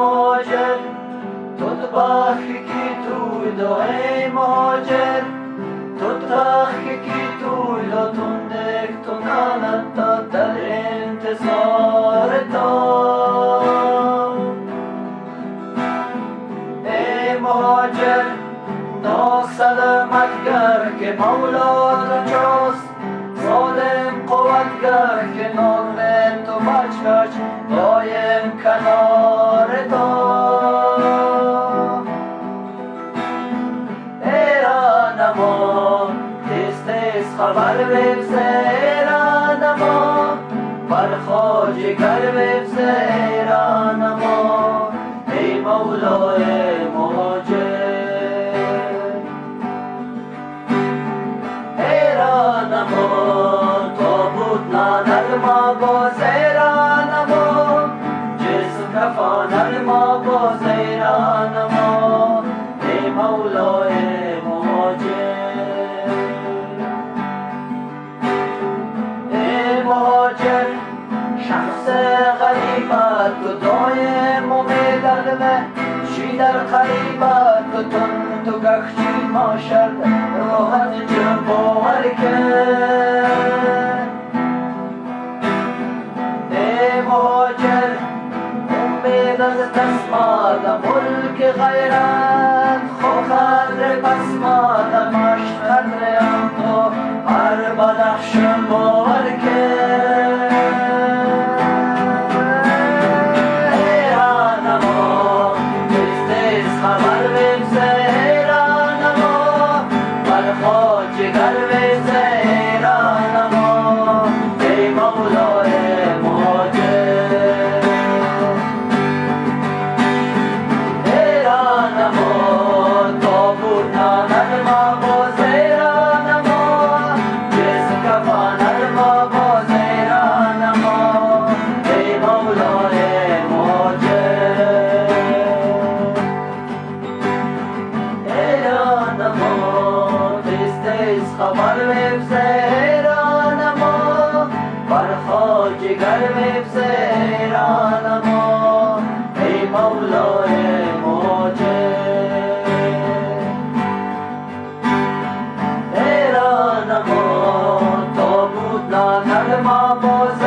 مهاجر تو بخی کی توی دو ای مهاجر تو تخی کی توی دو تندک تو نانتا در انتظار تو ای مهاجر ناسلامتگر که مولا تو چاست ظالم قوتگر که نام تو بچکش دایم کنار تو ایرانما تیز تیز خبر بفزه ایرانما بر جگر بفزه ایرانما ای مولای مهاجر ایرانما تابوت نادر ما باز ایرانما جسم کفانر ما باز ایرانما ای مولای مهاجر ای مهاجر شخص غریبت تو دایم امید علمه شی در قریبت تو تن تو گخشی ماشد راحت جن باور کرد ای مهاجر امید از دستمال ملک غیرت خوخر بسمال مشت قدر هم تو هر بدخشن باور کرد ایرانما تیز تیز خبر بفزه ایرانما بر جگر بفزه ایرانما ای مولای مهاجر ایرانما تابوت نانر ما باز ایرانما جسم کفانر ما باز ایرانما ای مولای مهاجر ایرانما تیز تیز خبر بفزه ایرانما بر جگر بفزه ایرانما ای مولای مهاجر ایرانما تابوت نانر ما باز